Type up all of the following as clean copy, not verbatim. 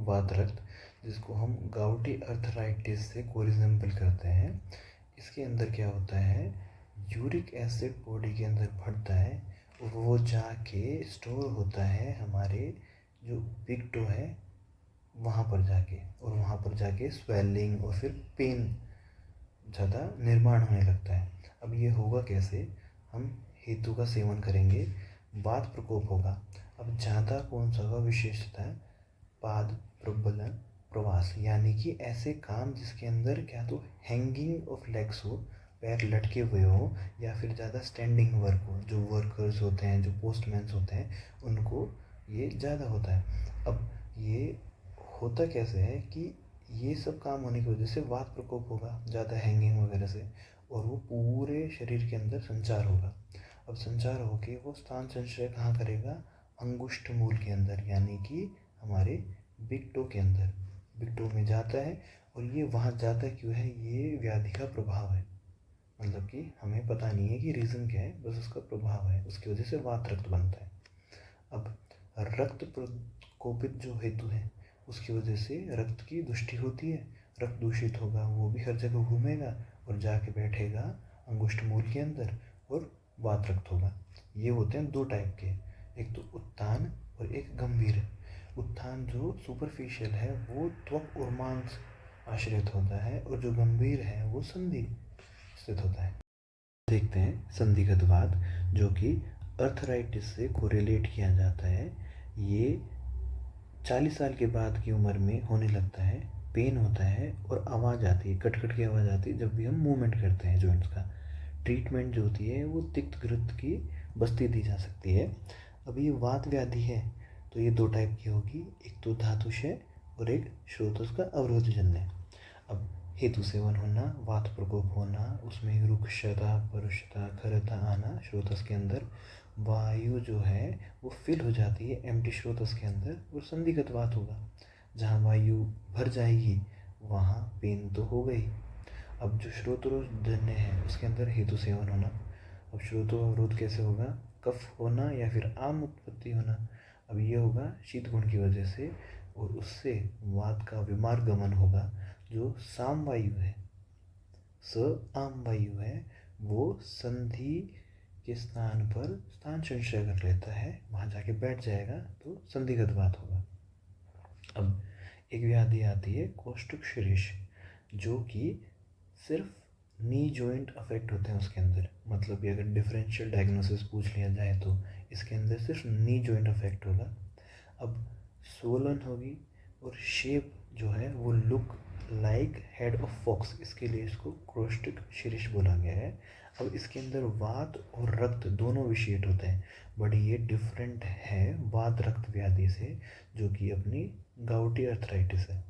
वात रक्त, जिसको हम गाउटी अर्थराइटिस से कोरिजेंबल करते हैं। इसके अंदर क्या होता है, यूरिक एसिड बॉडी के अंदर बढ़ता है और वो जाके स्टोर होता है हमारे जो बिग टो है वहाँ पर जाके, और वहाँ पर जाके स्वेलिंग और फिर पेन ज़्यादा निर्माण होने लगता है। अब ये होगा कैसे, हम हेतु का सेवन करेंगे, वात प्रकोप होगा। अब ज़्यादा कौन सा होगा, विशेषता है पाद प्रबलन प्रवास, यानी कि ऐसे काम जिसके अंदर क्या तो हैंगिंग ऑफ लेग्स हो, पैर लटके हुए हो, या फिर ज़्यादा स्टैंडिंग वर्क हो। जो वर्कर्स होते हैं, जो पोस्टमैन्स होते हैं, उनको ये ज़्यादा होता है। अब ये होता कैसे है कि ये सब काम होने की वजह से वात प्रकोप होगा, ज़्यादा हैंगिंग वगैरह से, और वो पूरे शरीर के अंदर संचार होगा। अब संचार होके वो स्थान संचय कहाँ करेगा, अंगुष्ठ मूल के अंदर, यानी कि हमारे बिग टो के अंदर, बिग टो में जाता है। और ये वहाँ जाता क्यों है, ये व्याधि का प्रभाव है, मतलब कि हमें पता नहीं है कि रीज़न क्या है, बस उसका प्रभाव है, उसकी वजह से वात रक्त बनता है। अब रक्त प्रकोपित जो हेतु है, उसकी वजह से रक्त की दुष्टि होती है, रक्त दूषित होगा, वो भी हर जगह घूमेगा और जाके बैठेगा अंगुष्ठ मूल के अंदर और वात रक्त होगा। ये होते हैं दो टाइप के, एक तो उत्थान और एक गंभीर। उत्थान जो सुपरफिशियल है वो त्वक और मांस आश्रित होता है, और जो गंभीर है वो संधि स्थित होता है। देखते हैं संधिगत वात, जो कि अर्थराइटिस से कोरिलेट किया जाता है। ये 40 साल के बाद की उम्र में होने लगता है, पेन होता है और आवाज़ आती है, कट की आवाज़ आती है जब भी हम मूवमेंट करते हैं जॉइंट्स का। ट्रीटमेंट जो होती है वो तिक्त घृत की बस्ती दी जा सकती है। अब ये वात व्याधि है तो ये दो टाइप की होगी, एक तो धातुशय और एक श्रोतस का अवरोधजन्य। अब हेतु सेवन होना, वात प्रकोप होना, उसमें रुक्षता परुषता खरता आना श्रोतस के अंदर, वायु जो है वो फिल हो जाती है एम्प्टी श्रोतस के अंदर, और संधिगत वात होगा। जहाँ वायु भर जाएगी वहाँ पेन तो हो गई। अब जो श्रोतरोधजन्य है उसके अंदर हेतु सेवन होना। अब श्रोतोवरोध कैसे होगा, कफ होना या फिर आम उत्पत्ति होना। अब ये होगा शीत गुण की वजह से, और उससे वात का विमार्गमन होगा। जो साम वायु है, स आम वायु है, वो संधि के स्थान पर स्थान संचय कर लेता है, वहाँ जाके बैठ जाएगा, तो संधिगत वात होगा। अब एक व्याधि आती है कोष्ठक शिरीष, जो कि सिर्फ नी जॉइंट अफेक्ट होते हैं उसके अंदर। मतलब कि अगर डिफरेंशियल डायग्नोसिस पूछ लिया जाए तो इसके अंदर सिर्फ नी जॉइंट अफेक्ट होगा। अब सोलन होगी, और शेप जो है वो look like head of fox, इसके लिए इसको क्रोस्टिक शिरीष बोला गया है। अब इसके अंदर वात और रक्त दोनों विषेट होते हैं, बट ये डिफरेंट है वात रक्त व्याधि से, जो कि अपनी गाउटी अर्थराइटिस है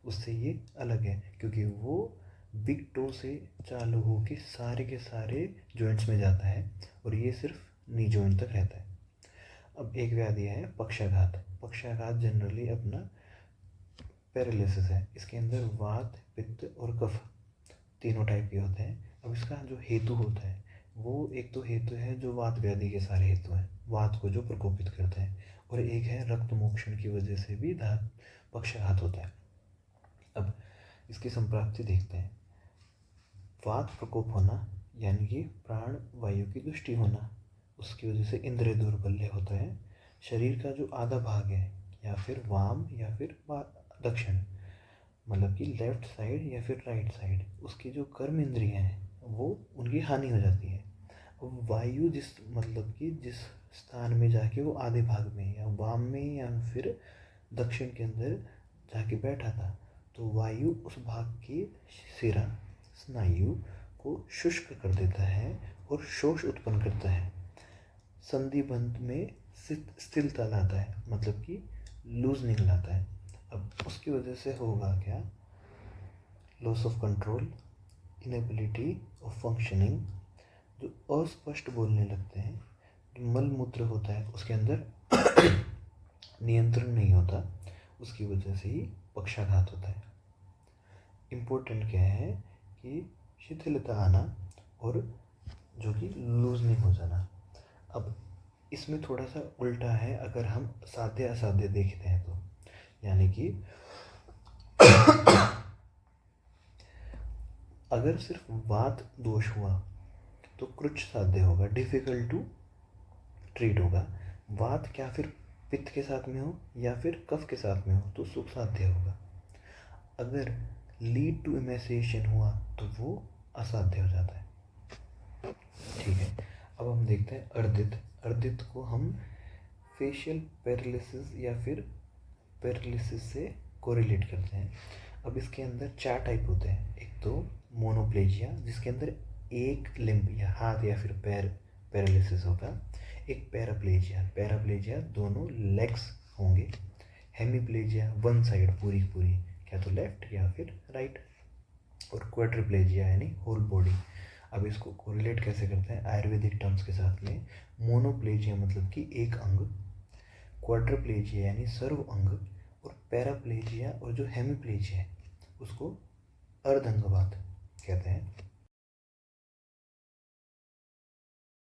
उससे ये अलग है, क्योंकि वो बिग टो से चालू हो के सारे जॉइंट्स में जाता है, और ये सिर्फ नी जॉइंट तक रहता है। अब एक व्याधि है पक्षाघात। पक्षाघात जनरली अपना पैरालिसिस है, इसके अंदर वात पित्त और कफ तीनों टाइप के होते हैं। अब इसका जो हेतु होता है वो एक तो हेतु है जो वात व्याधि के सारे हेतु हैं, वात को जो प्रकोपित करते हैं, और एक है रक्त मोक्षण की वजह से भी पक्षाघात होता है। अब इसकी संप्राप्ति देखते हैं। वात प्रकोप होना यानी कि प्राण वायु की दुष्टि होना, उसकी वजह से इंद्रिय दौर्बल्य होता है। शरीर का जो आधा भाग है, या फिर वाम या फिर दक्षिण, मतलब कि लेफ्ट साइड या फिर राइट साइड, उसकी जो कर्म इंद्रियां हैं वो उनकी हानि हो जाती है। अब वायु जिस मतलब कि जिस स्थान में जाके वो आधे भाग में या वाम में या फिर दक्षिण के अंदर जाके बैठा था, तो वायु उस भाग की सिरा स्नायु को शुष्क कर देता है और शोष उत्पन्न करता है, संधिबंध में स्थिरता लाता है, मतलब कि लूजनिंग लाता है। अब उसकी वजह से होगा क्या, loss of control, inability of functioning, जो अस्पष्ट बोलने लगते हैं, जो मल मूत्र होता है उसके अंदर नियंत्रण नहीं होता, उसकी वजह से ही पक्षाघात होता है। इम्पोर्टेंट क्या है कि शिथिलता आना और जो कि लूजनिंग हो जाना। अब इसमें थोड़ा सा उल्टा है, अगर हम साध्य असाध्य देखते हैं तो, यानी कि अगर सिर्फ वात दोष हुआ तो कृच्छ साध्य होगा, डिफिकल्ट टू ट्रीट होगा। वात क्या फिर पित्त के साथ में हो या फिर कफ के साथ में हो तो सुख साध्य होगा। अगर लीड टू इमेसिएशन हुआ तो वो असाध्य हो जाता है। ठीक है, अब हम देखते हैं अर्दित। अर्दित को हम फेशियल पैरालिसिस या फिर पैरालिसिस से कोरिलेट करते हैं। अब इसके अंदर 4 टाइप होते हैं। एक तो मोनोप्लेजिया, जिसके अंदर एक लिम्ब या हाथ या फिर पैर पैरालिसिस होगा। एक पैराप्लेजिया, पैराप्लेजिया दोनों लेग्स होंगे। हेमीप्लेजिया वन साइड पूरी पूरी, क्या तो लेफ्ट या फिर राइट। और क्वाड्रिप्लेजिया यानी होल बॉडी। अब इसको कोरिलेट कैसे करते हैं आयुर्वेदिक टर्म्स के साथ में। मोनोप्लेजिया मतलब कि एक अंग, क्वाड्रिप्लेजिया यानी सर्व अंग, और पैराप्लेजिया और जो हेमीप्लेजिया है उसको अर्धअंगवात कहते हैं।